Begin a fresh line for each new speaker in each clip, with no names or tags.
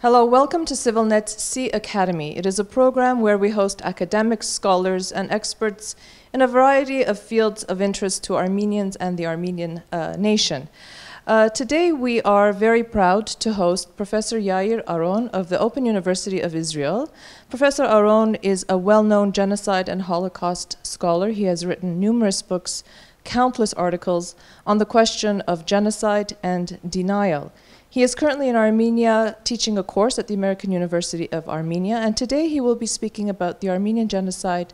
Hello, welcome to CivilNet's C Academy. It is a program where we host academics, scholars, and experts in a variety of fields of interest to Armenians and the Armenian nation. Today we are very proud to host Professor Yair Auron of the Open University of Israel. Professor Auron is a well-known genocide and Holocaust scholar. He has written numerous books, countless articles on the question of genocide and denial. He is currently in Armenia teaching a course at the American University of Armenia, and today he will be speaking about the Armenian genocide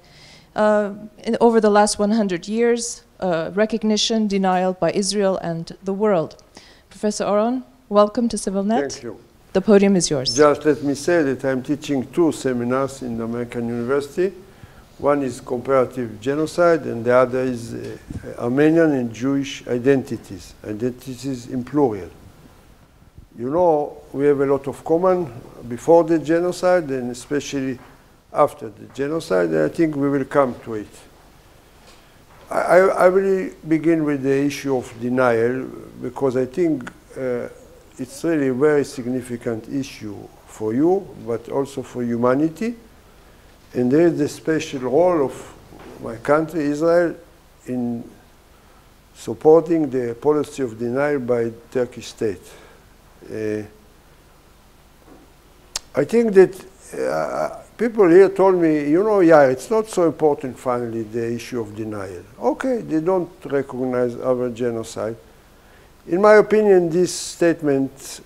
over the last 100 years, recognition, denial by Israel and the world. Professor Auron, welcome to CivilNet.
Thank you.
The podium is yours.
Just let me say that I'm teaching two seminars in the American University. One is comparative genocide, and the other is Armenian and Jewish identities in plural. You know, we have a lot of common before the genocide and especially after the genocide, and I think we will come to it. I will begin with the issue of denial because I think it's really a very significant issue for you, but also for humanity. And there is the special role of my country, Israel, in supporting the policy of denial by the Turkish state. I think that people here told me, you know, yeah, it's not so important finally, the issue of denial. Okay, they don't recognize our genocide. In my opinion, this statement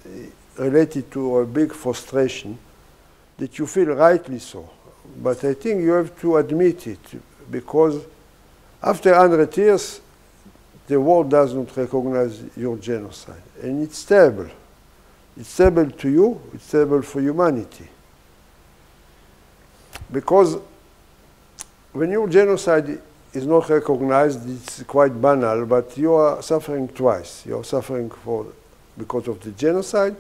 related to a big frustration that you feel rightly so. But I think you have to admit it because after 100 years, the world doesn't recognize your genocide. And it's terrible. It's terrible to you, it's terrible for humanity. Because when your genocide is not recognized, it's quite banal, but you are suffering twice. You are suffering because of the genocide.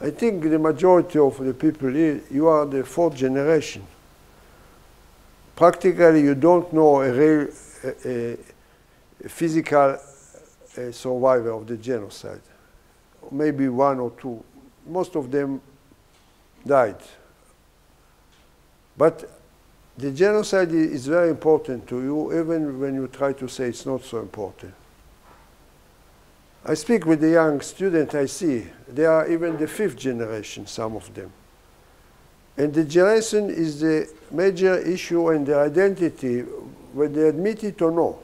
I think the majority of the people here, you are the fourth generation. Practically, you don't know a real physical survivor of the genocide. Maybe one or two. Most of them died. But the genocide is very important to you, even when you try to say it's not so important. I speak with the young students I see. They are even the fifth generation, some of them. And the generation is the major issue in their identity, whether they admit it or not.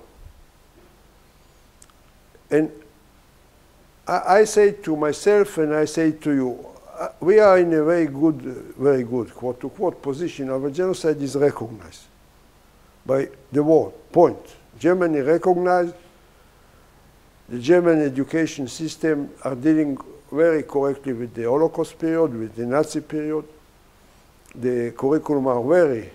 And I say to myself and I say to you, we are in a very good, quote-to-quote position. Our genocide is recognized by the world, point. Germany recognized. The German education system are dealing very correctly with the Holocaust period, with the Nazi period. The curriculum are very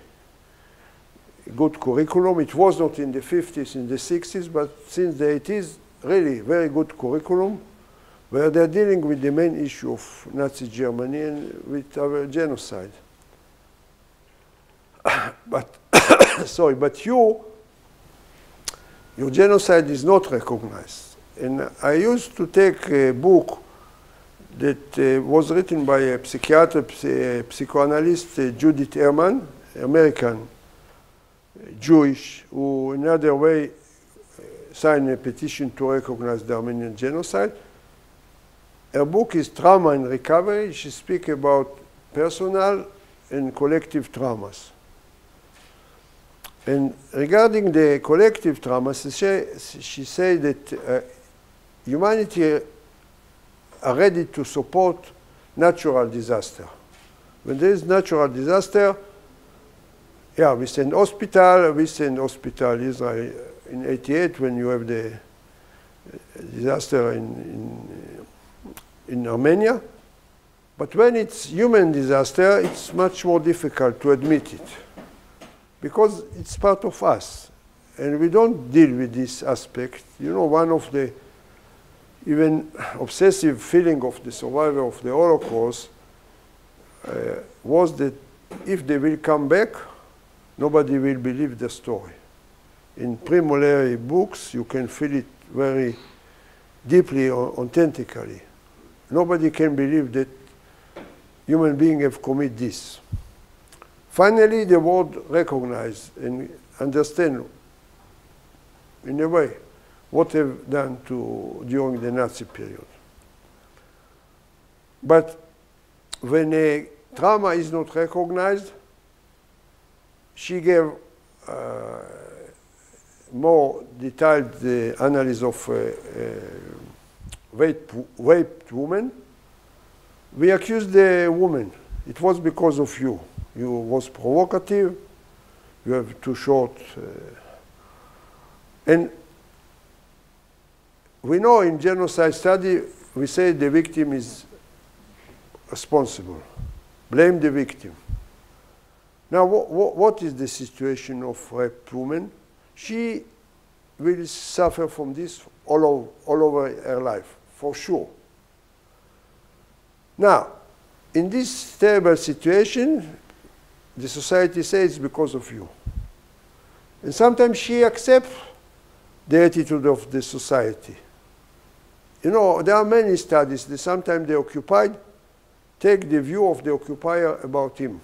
good curriculum. It was not in the 50s, in the 60s, but since the 80s, really very good curriculum, where they're dealing with the main issue of Nazi Germany and with our genocide. But, sorry, but your genocide is not recognized. And I used to take a book that was written by a psychiatrist, psychoanalyst, Judith Herman, American, Jewish, who in another way signed a petition to recognize the Armenian genocide. Her book is Trauma and Recovery. She speaks about personal and collective traumas. And regarding the collective traumas, she said that humanity are ready to support natural disaster. When there is natural disaster, yeah, we send hospital Israel in 88 when you have the disaster in Armenia. But when it's human disaster, it's much more difficult to admit it because it's part of us. And we don't deal with this aspect. You know, one of the even obsessive feeling of the survivor of the Holocaust was that if they will come back, nobody will believe the story. In preliminary books, you can feel it very deeply, authentically. Nobody can believe that human beings have committed this. Finally, the world recognized and understand in a way what they've done during the Nazi period. But when a trauma is not recognized, she gave more detailed analysis of raped woman. We accused the woman. It was because of you. You was provocative. You have too short. And we know in genocide study, we say the victim is responsible. Blame the victim. Now, what is the situation of raped woman? She will suffer from this all over her life, for sure. Now, in this terrible situation, the society says it's because of you. And sometimes she accepts the attitude of the society. You know, there are many studies that sometimes the occupied take the view of the occupier about him.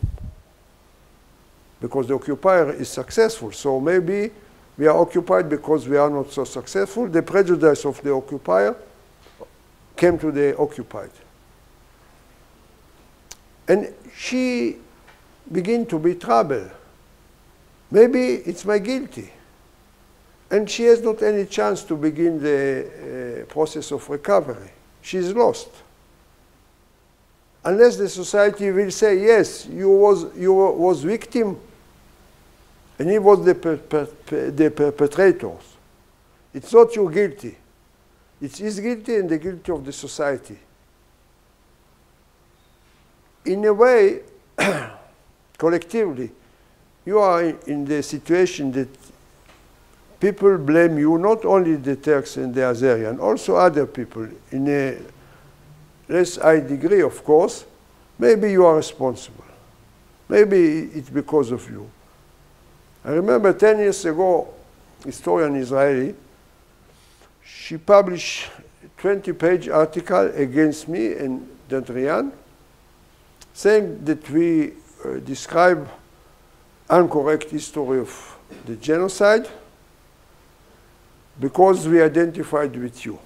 Because the occupier is successful. So maybe we are occupied because we are not so successful. The prejudice of the occupier came to the occupied. And she began to be troubled. Maybe it's my guilty. And she has not any chance to begin the process of recovery. She's lost. Unless the society will say, yes, you was victim, and he was the perpetrators. It's not you guilty. It's his guilty and the guilty of the society. In a way, collectively, you are in the situation that people blame you, not only the Turks and the Azerians, also other people in a less high degree, of course. Maybe you are responsible. Maybe it's because of you. I remember 10 years ago, historian Israeli, she published a 20-page article against me and Dadrian, saying that we describe incorrect history of the genocide because we identified with you.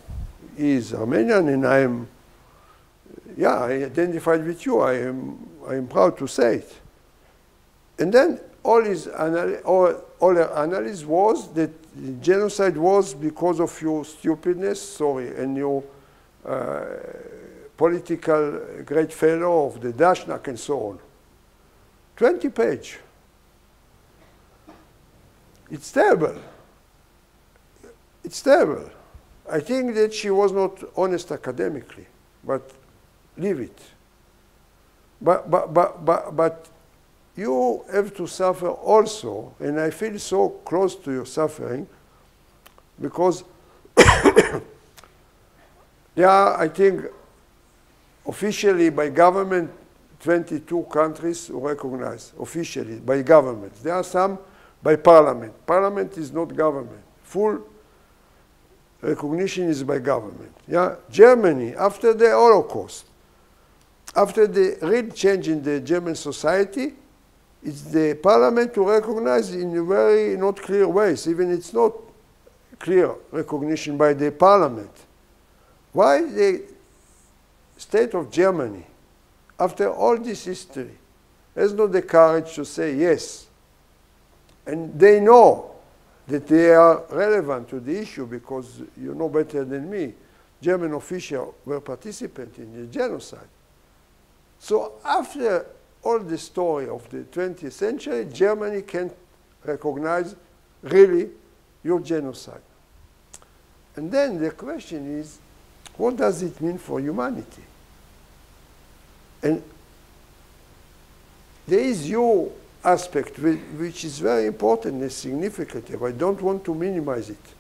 He is Armenian and I am, yeah, I identified with you. I am proud to say it. And then all her analysis was that the genocide was because of your stupidness, and your political great failure of the Dashnak and so on. 20 pages. It's terrible. It's terrible. I think that she was not honest academically, but leave it. But you have to suffer also, and I feel so close to your suffering, because there are, I think, officially by government, 22 countries who recognize, officially by government. There are some by parliament. Parliament is not government. Full recognition is by government. Yeah? Germany, after the Holocaust, after the real change in the German society, it's the parliament to recognize in a very not clear ways. Even it's not clear recognition by the parliament. Why the state of Germany, after all this history, has not the courage to say yes? And they know that they are relevant to the issue because you know better than me, German officials were participants in the genocide. So after all the story of the 20th century, Germany can't recognize really your genocide. And then the question is, what does it mean for humanity? And there is your aspect which is very important and significant. I don't want to minimize it.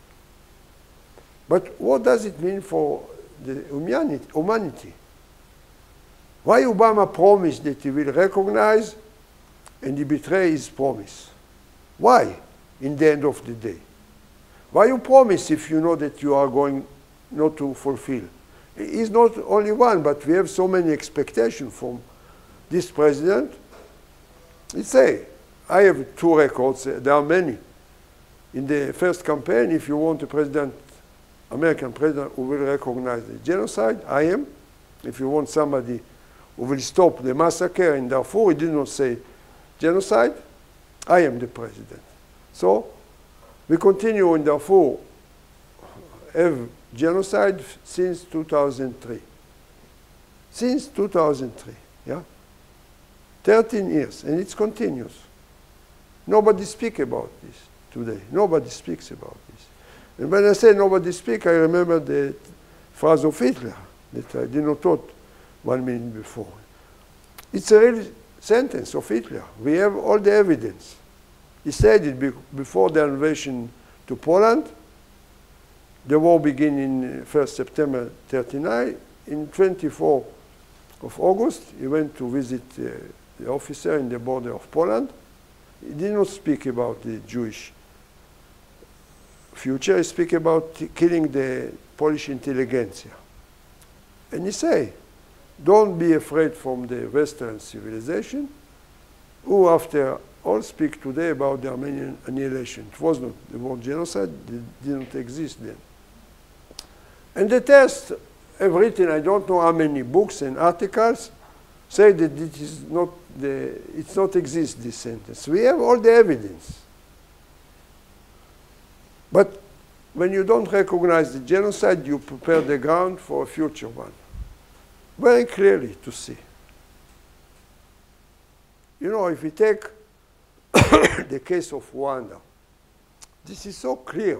But what does it mean for the humanity? Why Obama promised that he will recognize and he betrayed his promise? Why, in the end of the day? Why you promise if you know that you are going not to fulfill? He's not only one, but we have so many expectations from this president, he say, I have two records, there are many. In the first campaign, if you want a president, American president who will recognize the genocide, I am. If you want somebody who will stop the massacre in Darfur, he did not say genocide, I am the president. So we continue in Darfur, have genocide since 2003. Since 2003, yeah? 13 years, and it continues. Nobody speaks about this today. Nobody speaks about this. And when I say nobody speaks, I remember the phrase of Hitler that I did not thought 1 minute before. It's a real sentence of Hitler. We have all the evidence. He said it before the invasion to Poland. The war began in 1st September 1939. In 24th of August, he went to visit the officer in the border of Poland. He did not speak about the Jewish future. He spoke about killing the Polish intelligentsia. And he said, don't be afraid from the Western civilization, who after all speak today about the Armenian annihilation. It was not the word genocide, it did not exist then. And the tests have written, I don't know how many books and articles, say that it is not it's not exist, this sentence. We have all the evidence. But when you don't recognize the genocide, you prepare the ground for a future one. Very clearly to see. You know, if we take the case of Rwanda, this is so clear.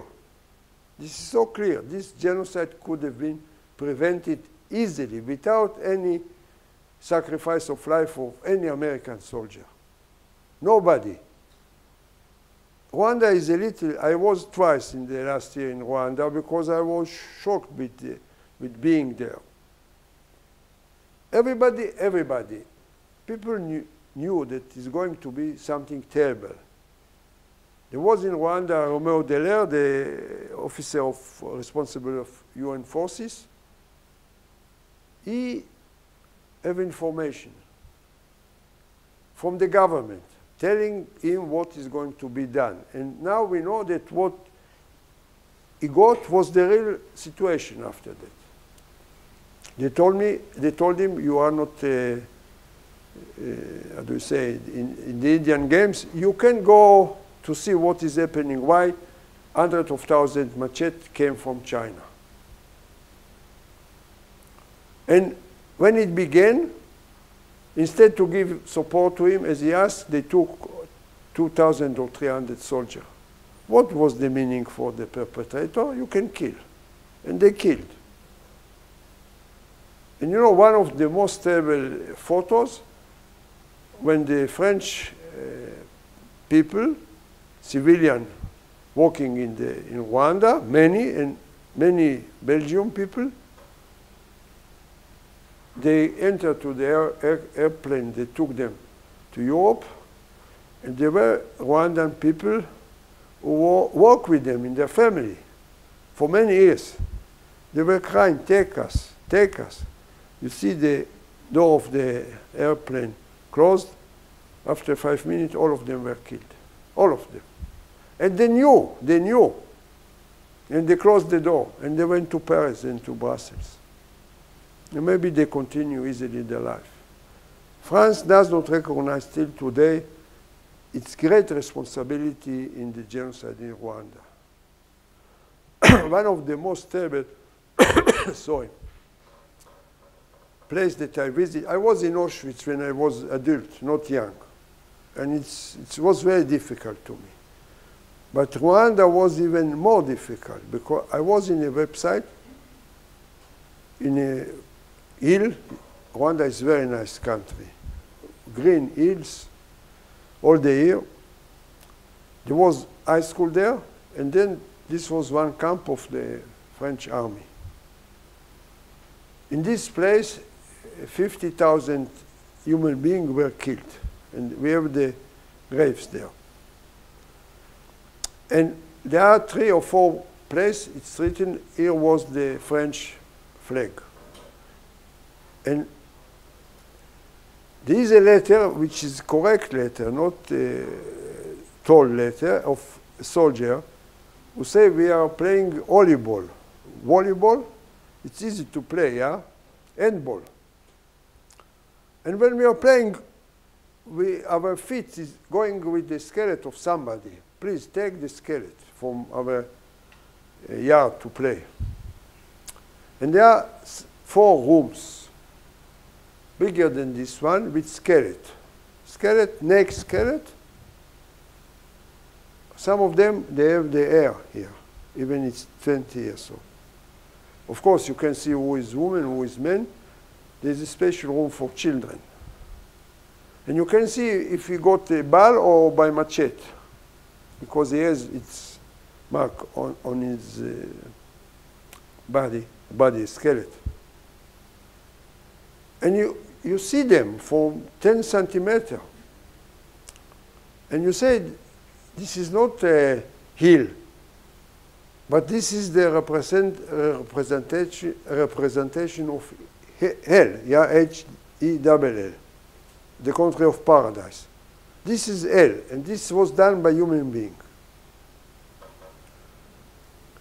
This is so clear. This genocide could have been prevented easily without any sacrifice of life of any American soldier. Nobody. Rwanda is a little, I was twice in the last year in Rwanda because I was shocked with being there. Everybody, people knew that it's going to be something terrible. There was in Rwanda Romeo Dallaire, the officer responsible of UN forces. He have information from the government telling him what is going to be done. And now we know that what he got was the real situation after that. They told him, you are not, how do you say, in the Indian Games, you can go to see what is happening, why hundreds of thousands machetes came from China. And when it began, instead to give support to him, as he asked, they took 2,000 or 300 soldiers. What was the meaning for the perpetrator? You can kill. And they killed. And you know, one of the most terrible photos, when the French people, civilian, walking in Rwanda, many Belgian people, they entered to the airplane, they took them to Europe, and there were Rwandan people who worked with them in their family for many years. They were crying, take us, take us. You see the door of the airplane closed. After 5 minutes, all of them were killed. All of them. And they knew. And they closed the door, and they went to Paris and to Brussels. And maybe they continue easily their life. France does not recognize till today its great responsibility in the genocide in Rwanda. One of the most terrible place that I visited, I was in Auschwitz when I was adult, not young. And it was very difficult to me. But Rwanda was even more difficult because I was in a website in a hill. Rwanda is a very nice country. Green hills all the year. There was high school there, and then this was one camp of the French army. In this place, 50,000 human beings were killed, and we have the graves there. And there are 3 or 4 places, it's written, here was the French flag. And There is a letter which is correct letter, not a told letter of a soldier who say we are playing volleyball. Volleyball, it's easy to play, yeah? Handball. And when we are playing, our feet is going with the skeleton of somebody. Please take the skeleton from our yard to play. And there are 4 rooms, bigger than this one, with skeleton. Skeleton, neck skeleton. Some of them, they have the hair here, even it's 20 years old. Of course, you can see who is woman, who is man. There's a special room for children. And you can see if he got a ball or by machete, because he has its mark on his body skeleton. And you see them from 10 centimeters. And you say, this is not a heel, but this is the representation of hell, yeah, H-E-L-L, the country of paradise. This is hell, and this was done by human being.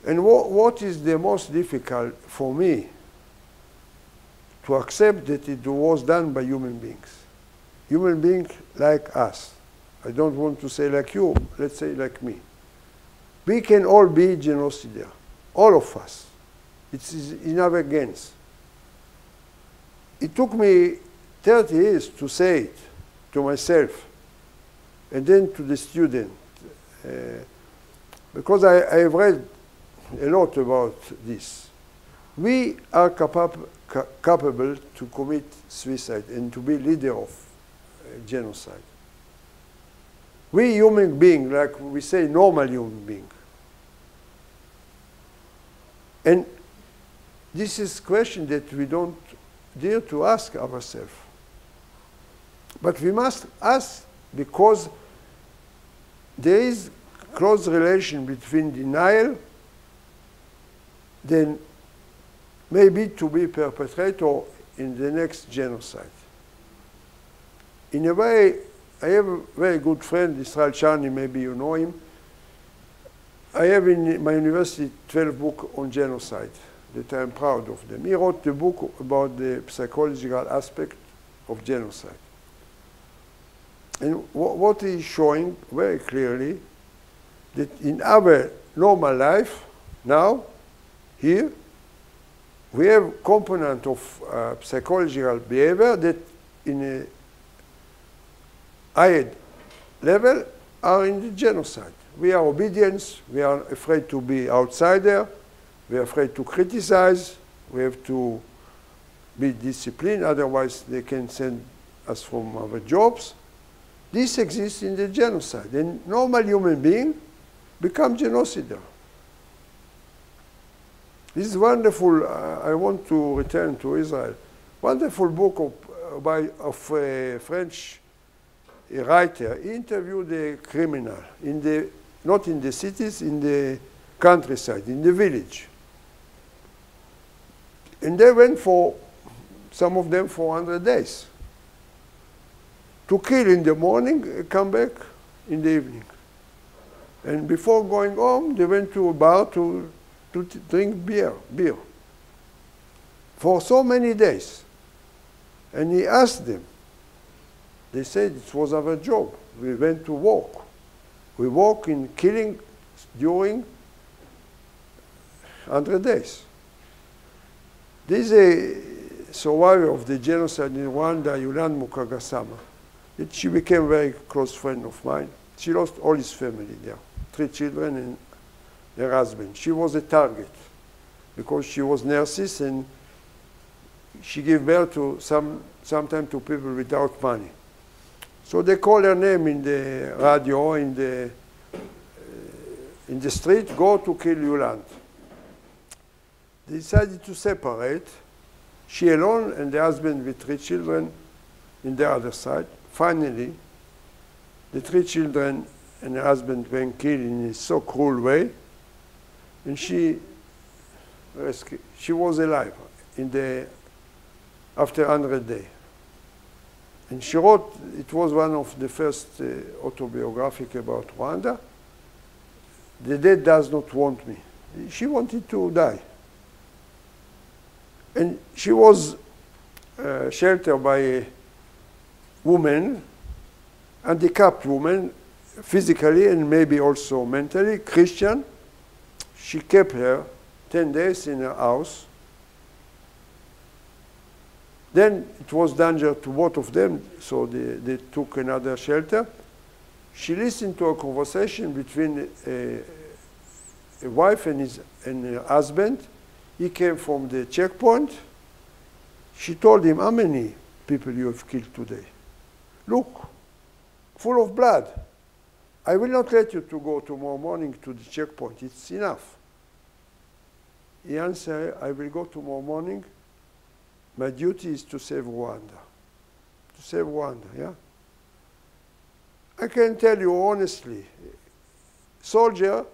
And what is the most difficult for me to accept that it was done by human beings. Human beings like us. I don't want to say like you, let's say like me. We can all be genocidaires, all of us. It's in our genes. It took me 30 years to say it to myself and then to the student. Because I have read a lot about this. We are capable to commit suicide and to be leader of genocide. We human beings, like we say, normal human being. And this is a question that we don't dare to ask ourselves. But we must ask because there is close relation between denial, then maybe to be perpetrator in the next genocide. In a way, I have a very good friend, Israel Charny, maybe you know him. I have in my university 12 books on genocide that I'm proud of them. He wrote the book about the psychological aspect of genocide. And what he's showing very clearly, that in our normal life, now, here, we have component of psychological behavior that in a high level are in the genocide. We are obedience, we are afraid to be outsider, we are afraid to criticize, we have to be disciplined, otherwise they can send us from our jobs. This exists in the genocide. And normal human being become genocidal. This is wonderful. I want to return to Israel. Wonderful book of a French writer. He interviewed a criminal, not in the cities, in the countryside, in the village. And they went for, some of them, for 100 days. To kill in the morning, come back in the evening. And before going home, they went to a bar to drink beer for so many days. And he asked them. They said it was our job. We went to work. We work in killing during 100 days. This is a survivor of the genocide in Rwanda, Yulan Mukagasama. She became a very close friend of mine. She lost all his family there, 3 children and her husband. She was a target because she was nurses and she gave birth to sometimes to people without money. So they call her name in the radio, in the street, go to kill Yuland. They decided to separate, she alone and the husband with 3 children in the other side. Finally, the 3 children and her husband were killed in a so cruel way, and she was alive after 100 days. And she wrote, it was one of the first autobiographic about Rwanda. The dead does not want me. She wanted to die. And she was sheltered by a woman, handicapped woman, physically and maybe also mentally, Christian. She kept her 10 days in her house. Then it was danger to both of them, so they took another shelter. She listened to a conversation between a wife and her husband. He came from the checkpoint. She told him, how many people you have killed today? Look, full of blood. I will not let you to go tomorrow morning to the checkpoint. It's enough. He answered, I will go tomorrow morning. My duty is to save Rwanda. To save Rwanda, yeah? I can tell you honestly, soldier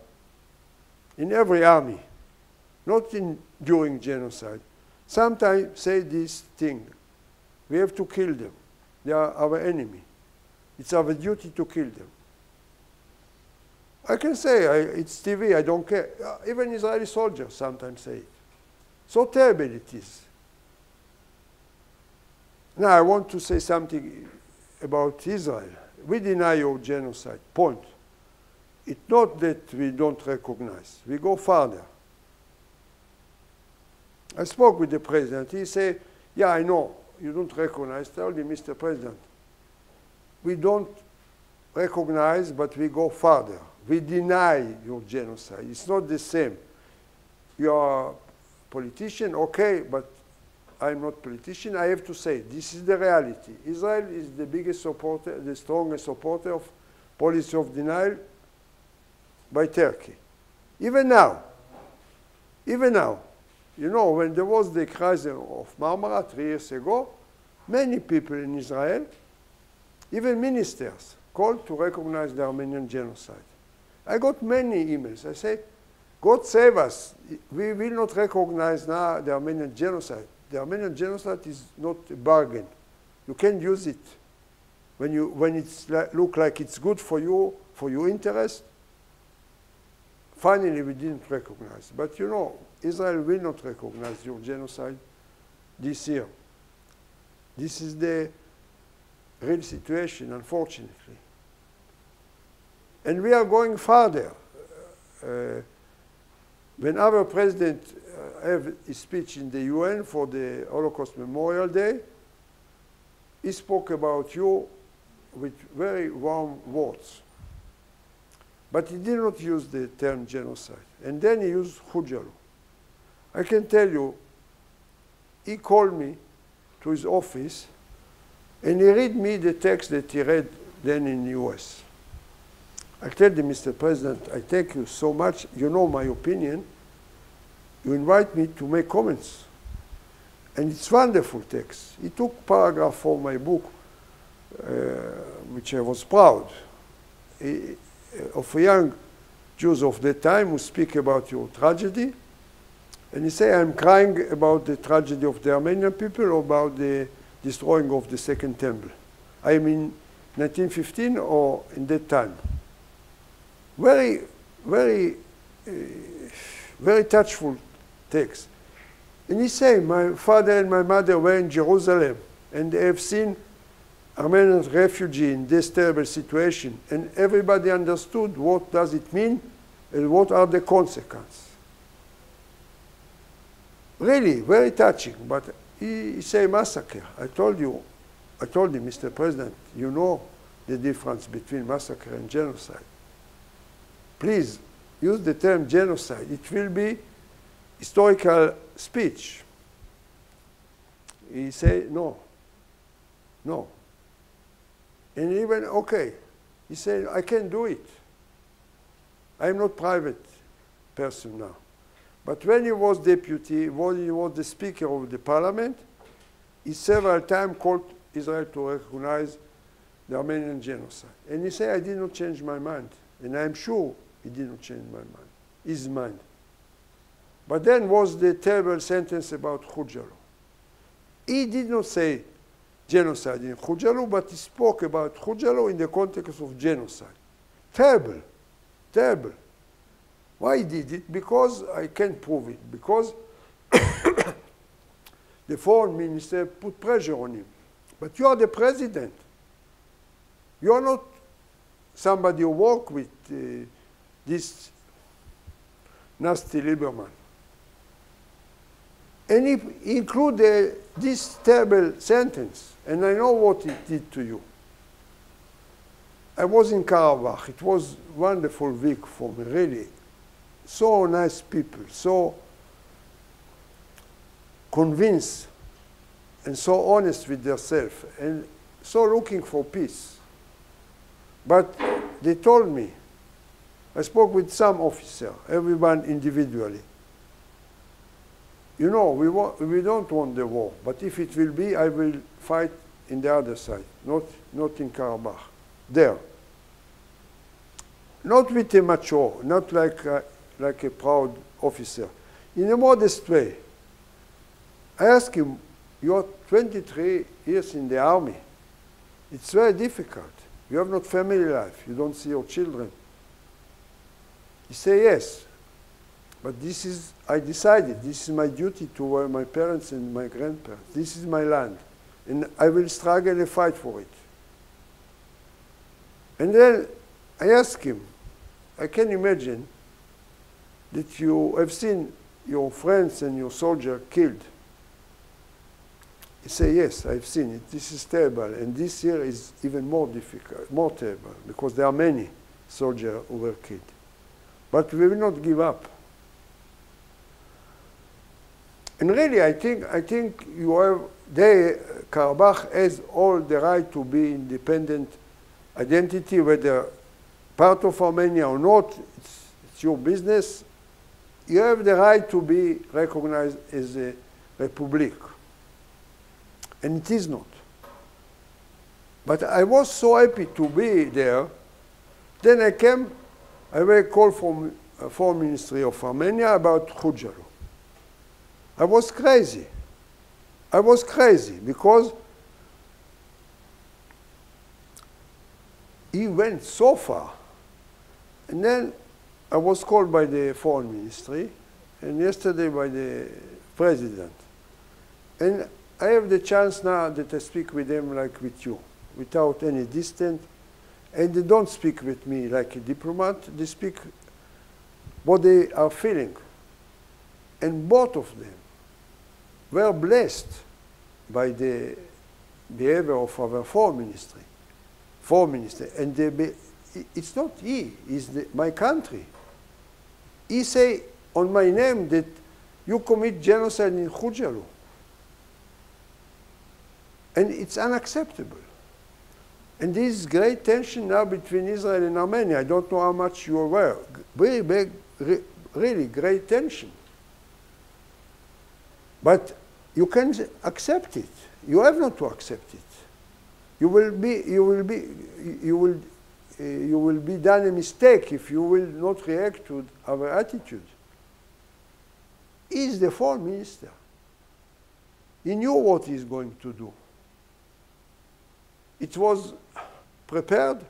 in every army, not during genocide, sometimes say this thing. We have to kill them. They are our enemy. It's our duty to kill them. I can say, it's TV, I don't care. Even Israeli soldiers sometimes say it. So terrible it is. Now I want to say something about Israel. We deny your genocide, point. It's not that we don't recognize. We go further. I spoke with the president. He said, yeah, I know, you don't recognize. Tell me, Mr. President, we don't recognize, but we go further. We deny your genocide. It's not the same. You are a politician, okay, but I'm not a politician. I have to say, this is the reality. Israel is the biggest supporter, the strongest supporter of policy of denial by Turkey. Even now, you know, when there was the crisis of Marmara 3 years ago, many people in Israel, even ministers, called to recognize the Armenian genocide. I got many emails. I say, God save us. We will not recognize now the Armenian genocide. The Armenian genocide is not a bargain. You can use it when it's look like it's good for you, for your interest. Finally, we didn't recognize. But you know, Israel will not recognize your genocide this year. This is the real situation, unfortunately. And we are going further. When our president have his speech in the UN for the Holocaust Memorial Day, he spoke about you with very warm words. But he did not use the term genocide. And then he used Hujalu. I can tell you, he called me to his office and he read me the text that he read then in the US. I told him, Mr. President, I thank you so much. You know my opinion. You invite me to make comments. And it's wonderful text. He took paragraph from my book, which I was proud, of a young Jews of the time who speak about your tragedy. And he said, I'm crying about the tragedy of the Armenian people or about the destroying of the Second Temple. I mean, 1915 or in that time. Very, very, very touchful text. And he said, my father and my mother were in Jerusalem and they have seen Armenian refugees in this terrible situation. And everybody understood what does it mean and what are the consequences. Really, very touching. But he said massacre. I told him, Mr. President, you know the difference between massacre and genocide. Please use the term genocide. It will be historical speech. He said, no, no. And even, okay, he said, I can do it. I'm not private person now. But when he was deputy, when he was the speaker of the parliament, he several times called Israel to recognize the Armenian genocide. And he said, I did not change my mind. And I'm sure he did not change my mind, his mind. But then was the terrible sentence about Hujalu. He did not say genocide in Khojalu, but he spoke about Khojalu in the context of genocide. Terrible, terrible. Why he did it? Because I can't prove it. Because the foreign minister put pressure on him. But you are the president. You are not somebody who work with this nasty Lieberman. And he included this terrible sentence, and I know what it did to you. I was in Karabakh. It was a wonderful week for me, really. So nice people, so convinced and so honest with themselves, and so looking for peace. But they told me, I spoke with some officer, everyone individually. You know, we don't want the war, but if it will be, I will fight in the other side, not in Karabakh, there. Not with a macho, not like a proud officer, in a modest way. I asked him, you're 23 years in the army. It's very difficult. You have not family life. You don't see your children. He said, yes. But this is, I decided, this is my duty toward my parents and my grandparents. This is my land. And I will struggle and fight for it. And then I asked him, I can imagine that you have seen your friends and your soldier killed. He said, yes, I've seen it. This is terrible. And this year is even more difficult, more terrible, because there are many soldiers who were killed. But we will not give up. And really, I think you have, Karabakh has all the right to be independent identity, whether part of Armenia or not, it's your business. You have the right to be recognized as a republic. And it is not. But I was so happy to be there. Then I came, I got a call from the Foreign Ministry of Armenia about Khojalu. I was crazy. I was crazy because he went so far. And then I was called by the Foreign Ministry, and yesterday by the President. And I have the chance now that I speak with them like with you, without any distance. And they don't speak with me like a diplomat. They speak what they are feeling. And both of them were blessed by the behavior of our foreign ministry. And it's not he, it's my country. He say on my name that you commit genocide in Khojalu. And it's unacceptable. And there is great tension now between Israel and Armenia. I don't know how much you are aware. Very big, really great tension. But you can accept it. You have not to accept it. You will be done a mistake if you will not react to our attitude. He is the foreign minister. He knew what he is going to do. It was prepared.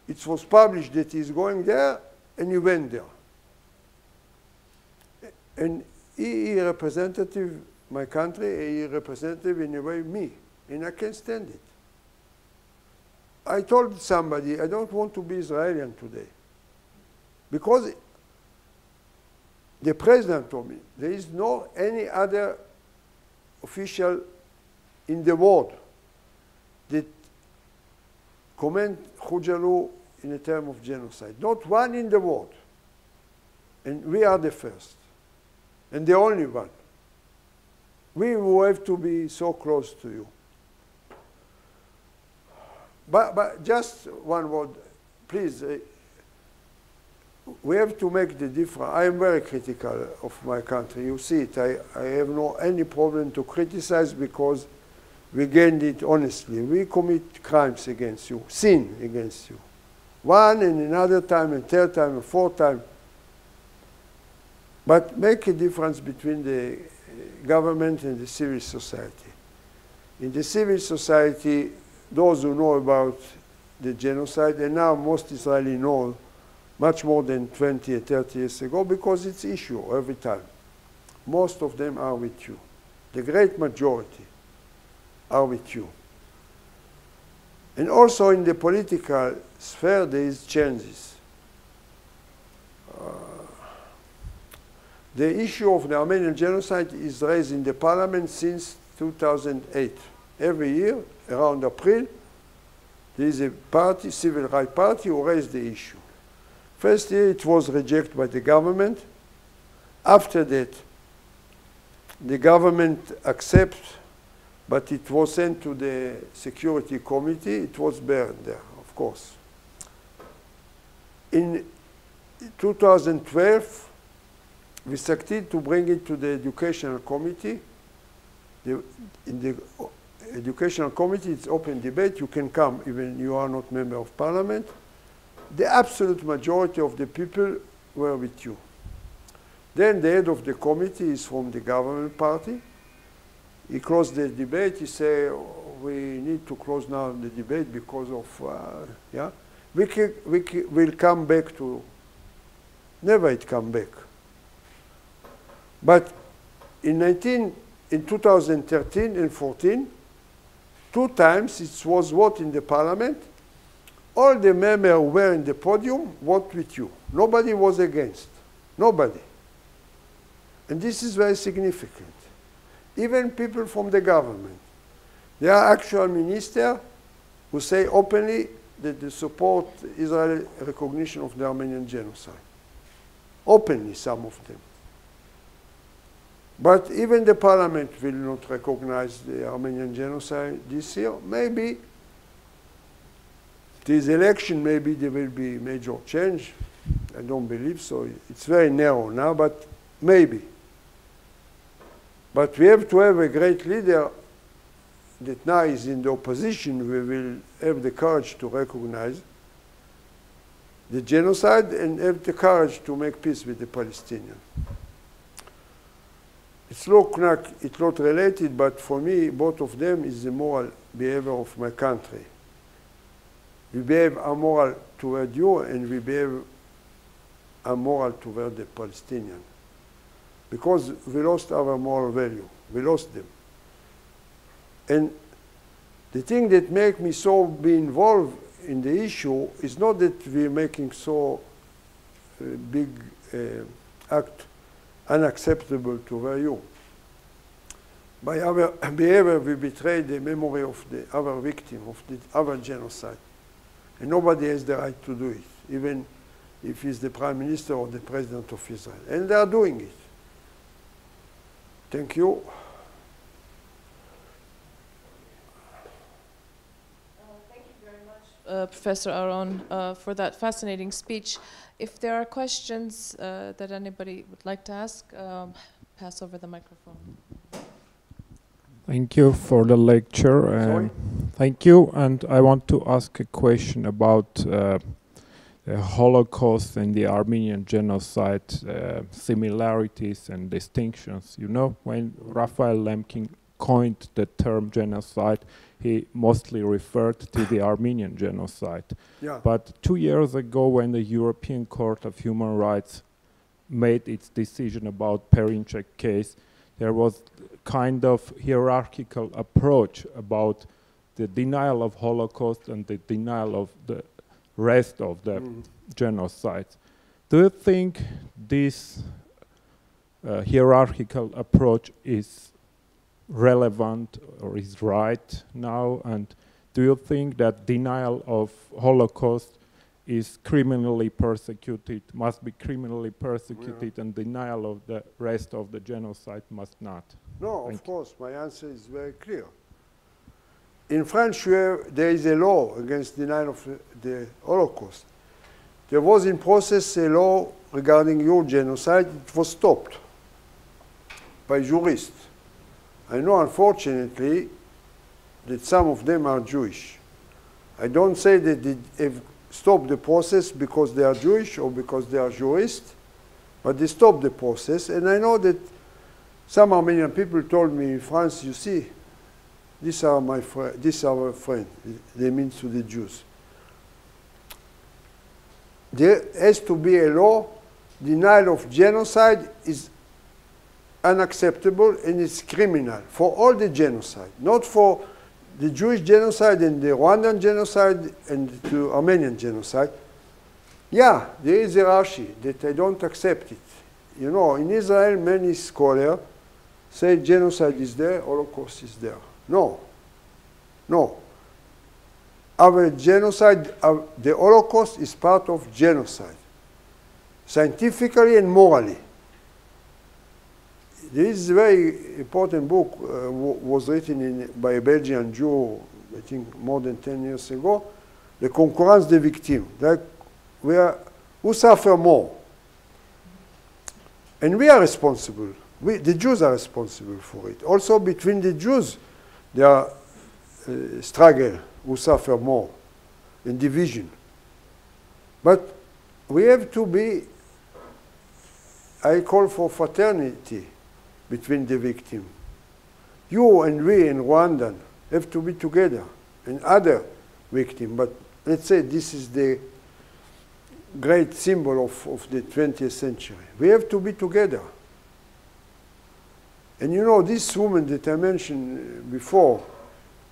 It was published that he is going there, and he went there. And he represented my country, he represented in a way me, and I can't stand it. I told somebody, I don't want to be Israeli today. Because the president told me, there is no any other official in the world that comment Khojalu in a term of genocide. Not one in the world. And we are the first. And the only one. We will have to be so close to you. But just one word, please. We have to make the difference. I am very critical of my country. You see it. I have no any problem to criticize because we gained it honestly. We commit crimes against you, sin against you. One and another time, and third time, and fourth time. But make a difference between the government and the civil society. In the civil society, those who know about the genocide, and now most Israelis know much more than 20 or 30 years ago, because it's issue every time. Most of them are with you. The great majority are with you. And also in the political sphere, there is changes. The issue of the Armenian genocide is raised in the parliament since 2008. Every year, around April, there is a party, civil rights party, who raised the issue. First year, it was rejected by the government. After that, the government accepted, but it was sent to the Security Committee. It was burned there, of course. In 2012, we succeeded to bring it to the Educational Committee. In the Educational Committee, it's open debate. You can come even you are not member of parliament. The absolute majority of the people were with you. Then the head of the committee is from the government party. He closed the debate. He said, we need to close now the debate because of, yeah. We'll come back to, never it come back. But in 2013 and 14, 2 times it was voted in the parliament. All the members who were in the podium voted with you. Nobody was against. Nobody. And this is very significant. Even people from the government. There are actual ministers who say openly that they support Israeli recognition of the Armenian genocide. Openly, some of them. But even the parliament will not recognize the Armenian genocide this year. Maybe this election, maybe there will be major change. I don't believe so. It's very narrow now, but maybe. But we have to have a great leader that now is in the opposition. We will have the courage to recognize the genocide and have the courage to make peace with the Palestinians. It's not related, but for me, both of them is the moral behavior of my country. We behave immoral toward you, and we behave immoral toward the Palestinian. Because we lost our moral value. We lost them. And the thing that makes me so be involved in the issue is not that we're making so big act unacceptable to you. By our behavior, we betray the memory of the other victim, of the other genocide. And nobody has the right to do it, even if he's the Prime Minister or the President of Israel. And they are doing it. Thank you.
Thank you very much, Professor Auron, for that fascinating speech. If there are questions that anybody would like to ask, pass over the microphone.
Thank you for the lecture. Thank you, and I want to ask a question about the Holocaust and the Armenian genocide, similarities and distinctions. You know, when Raphael Lemkin coined the term genocide, he mostly referred to the Armenian genocide.
Yeah.
But 2 years ago, when the European Court of Human Rights made its decision about Perinček case, there was kind of hierarchical approach about the denial of Holocaust and the denial of the rest of the genocide. Do you think this hierarchical approach is relevant or is right now? And do you think that denial of Holocaust is criminally persecuted, must be criminally persecuted, and denial of the rest of the genocide must not?
No, of course, my answer is very clear. In France, there is a law against denial of the Holocaust. There was in process a law regarding your genocide. It was stopped by jurists. I know, unfortunately, that some of them are Jewish. I don't say that they have stopped the process because they are Jewish or because they are jurists, but they stopped the process. And I know that some Armenian people told me in France, you see, These are my friends. These are our friends. They mean to the Jews. There has to be a law. Denial of genocide is unacceptable and it's criminal for all the genocide, not for the Jewish genocide and the Rwandan genocide and the Armenian genocide. Yeah, there is a Rashi that I don't accept it. You know, in Israel, many scholars say genocide is there, Holocaust is there. No, no. Our genocide, the Holocaust is part of genocide, scientifically and morally. This very important book was written by a Belgian Jew, I think more than 10 years ago, The Concurrence des Victimes. Like who suffer more? And we are responsible. The Jews are responsible for it. Also between the Jews, there are struggle, who suffer more, and division. But we have to be, I call for fraternity between the victims. You and we in Rwandan have to be together, and other victims. But let's say this is the great symbol of the 20th century. We have to be together. And you know, this woman that I mentioned before,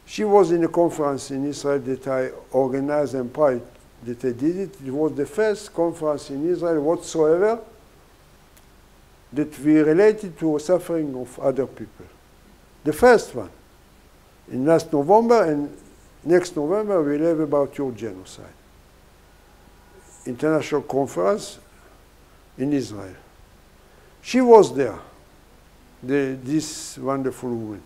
she was in a conference in Israel that I organized and proud that I did it. It was the first conference in Israel whatsoever that we related to suffering of other people. The first one. In last November, and next November we'll have about your genocide. International conference in Israel. She was there, this wonderful woman.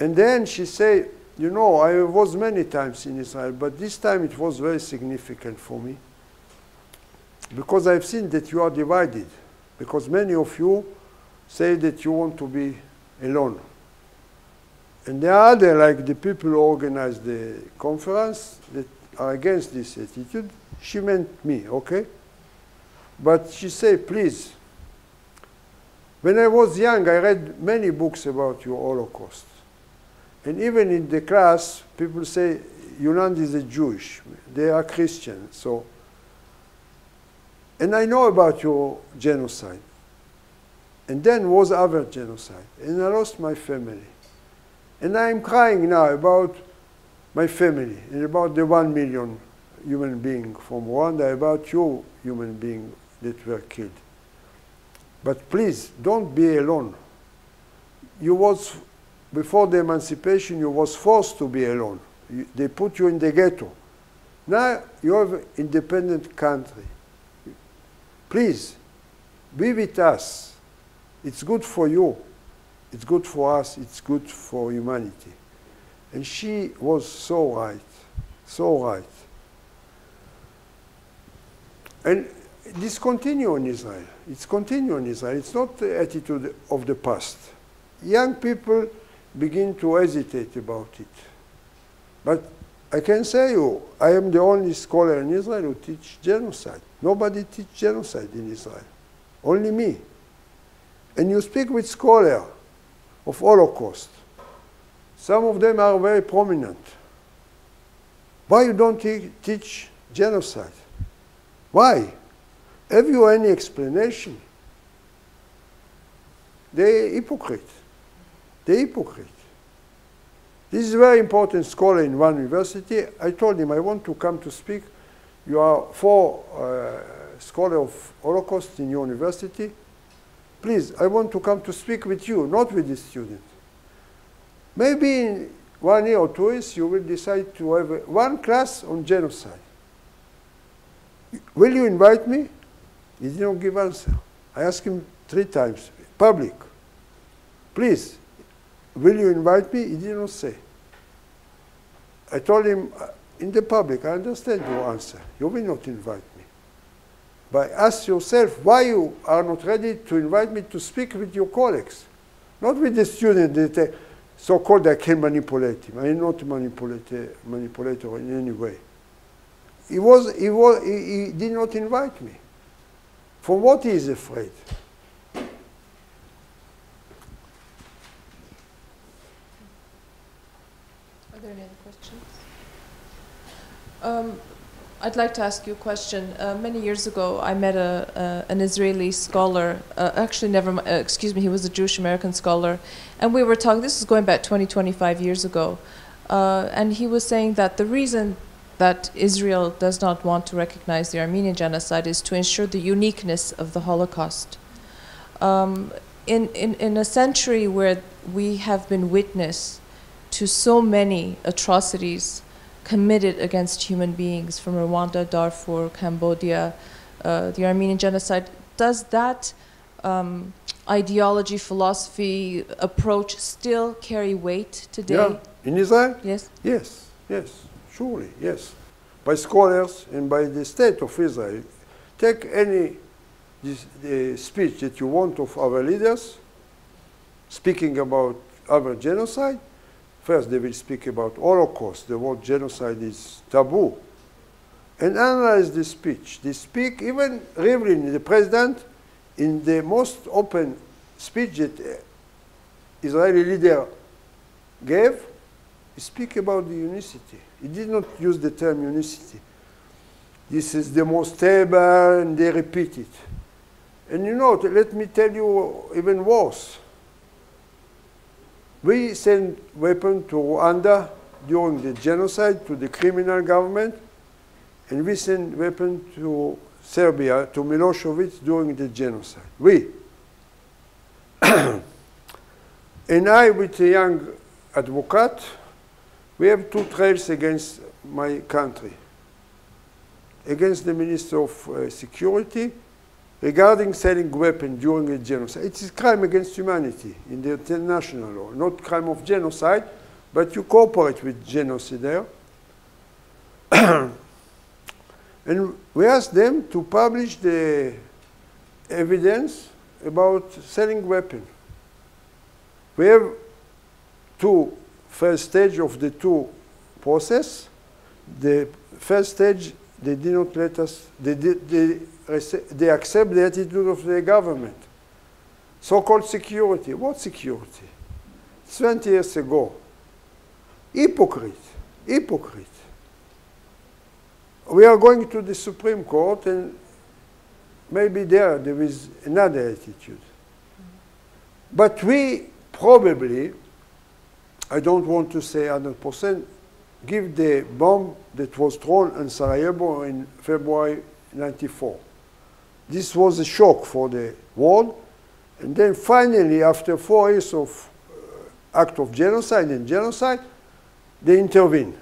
And then she said, you know, I was many times in Israel, but this time it was very significant for me because I've seen that you are divided, because many of you say that you want to be alone. And there are other, like the people who organized the conference, that are against this attitude. She meant me, okay? But she said, please, when I was young, I read many books about your Holocaust. And even in the class, people say, Yuland is a Jewish. They are Christian. So, and I know about your genocide. And then was other genocide. And I lost my family. And I'm crying now about my family and about the 1 million human beings from Rwanda, about you human beings that were killed. But please, don't be alone. You was, before the emancipation, you was forced to be alone. They put you in the ghetto. Now you have an independent country. Please, be with us. It's good for you. It's good for us. It's good for humanity. And she was so right, so right. And this continues in Israel. It's continuing in Israel. It's not the attitude of the past. Young people begin to hesitate about it. But I can say you, I am the only scholar in Israel who teach genocide. Nobody teaches genocide in Israel. Only me. And you speak with scholars of Holocaust. Some of them are very prominent. Why you don't teach genocide? Why? Have you any explanation? They're hypocrite. They're hypocrite. This is a very important scholar in one university. I told him I want to come to speak. You are 4 scholars of Holocaust in your university. Please, I want to come to speak with you, not with the students. Maybe in 1 year or 2 years, you will decide to have one class on genocide. Will you invite me? He didn't give answer. I asked him 3 times, public. Please, will you invite me? He didn't say. I told him, in the public, I understand your answer. You will not invite me. But ask yourself why you are not ready to invite me to speak with your colleagues, not with the student that so-called I can manipulate him. I am not a manipulator in any way. He did not invite me. From what he is afraid?
there any other questions? I'd like to ask you a question. Many years ago, I met an Israeli scholar. Actually, excuse me, he was a Jewish American scholar. And we were talking, this is going back 20, 25 years ago. And he was saying that the reason that Israel does not want to recognize the Armenian genocide is to ensure the uniqueness of the Holocaust. In a century where we have been witness to so many atrocities committed against human beings, from Rwanda, Darfur, Cambodia, the Armenian genocide, does that ideology, philosophy, approach still carry weight today?
Yeah. In Israel?
Yes.
Yes, yes, surely, yes. By scholars and by the state of Israel. Take any speech that you want of our leaders, speaking about our genocide. First, they will speak about Holocaust. The word genocide is taboo. And analyze the speech. They speak, even Rivlin, the president, in the most open speech that Israeli leader gave, he speak about the unicity. He did not use the term unicity. This is the most terrible, and they repeat it. And you know, let me tell you even worse. We sent weapons to Rwanda during the genocide, to the criminal government, and we sent weapons to Serbia, to Milosevic during the genocide. We. And I, with a young advocate, we have two trials against my country. Against the Minister of Security, regarding selling weapons during a genocide. It is a crime against humanity in the international law, not crime of genocide, but you cooperate with genocidaire. And we asked them to publish the evidence about selling weapons. We have two first stage of the two process. The first stage, they did not let us, they accept the attitude of the government. So-called security. What security? 20 years ago. Hypocrite. Hypocrite. We are going to the Supreme Court, and maybe there is another attitude. But we probably, I don't want to say 100%, give the bomb that was thrown in Sarajevo in February 94. This was a shock for the world. And then finally, after 4 years of act of genocide and genocide, they intervened.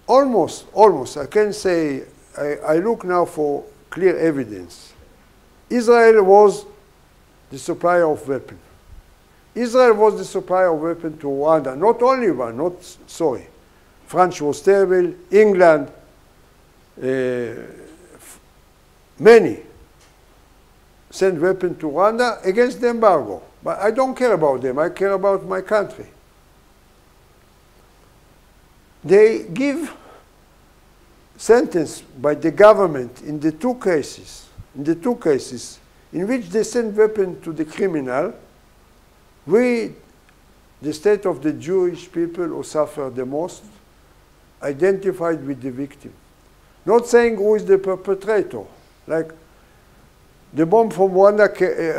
Almost, I can say, I look now for clear evidence. Israel was the supplier of weapons. Israel was the supplier of weapons to Rwanda. Not only one, sorry. France was terrible, England, many sent weapons to Rwanda against the embargo. But I don't care about them, I care about my country. They give sentence by the government in the two cases, in which they send weapons to the criminal. We, the state of the Jewish people who suffer the most, identified with the victim. Not saying who is the perpetrator. Like the bomb from Rwanda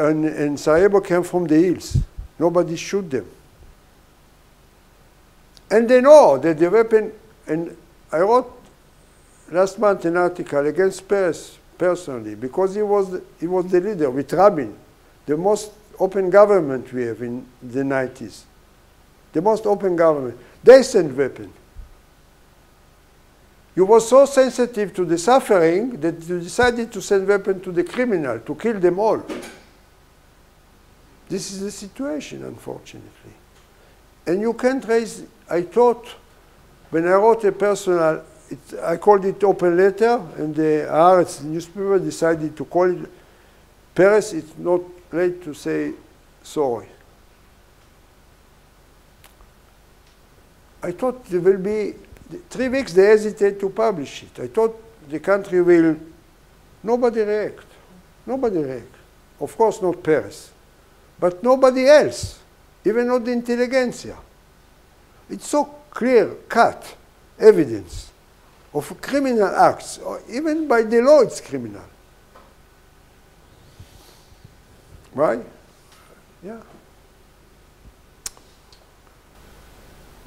and Sarajevo came from the hills. Nobody shoot them. And they know that the weapon, and I wrote last month an article against Peres personally, because he was the leader with Rabin, the most open government we have in the 90s. The most open government. They sent weapons. You were so sensitive to the suffering that you decided to send weapons to the criminal, to kill them all. This is the situation, unfortunately. And you can't raise, I thought, when I wrote a personal, I called it open letter, and the Haaretz newspaper decided to call it Peres. It's not late to say sorry. I thought there will be 3 weeks they hesitate to publish it. I thought the country will, nobody react. Nobody react. Of course not Peres, but nobody else, even not the intelligentsia. It's so clear cut evidence of criminal acts, or even by the law it's criminal. Right? Yeah.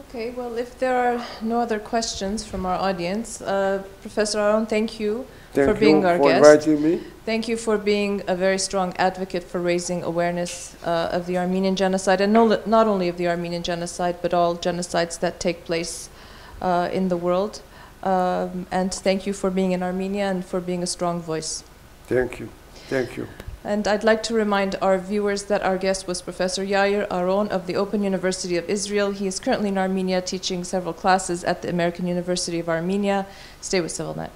Okay, well, if there are no other questions from our audience, Professor Auron, thank you for being our guest.
Thank you for inviting me.
Thank you for being a very strong advocate for raising awareness of the Armenian genocide, and not only of the Armenian genocide, but all genocides that take place in the world. And thank you for being in Armenia and for being a strong voice.
Thank you. Thank you.
And I'd like to remind our viewers that our guest was Professor Yair Auron of the Open University of Israel. He is currently in Armenia teaching several classes at the American University of Armenia. Stay with CivilNet.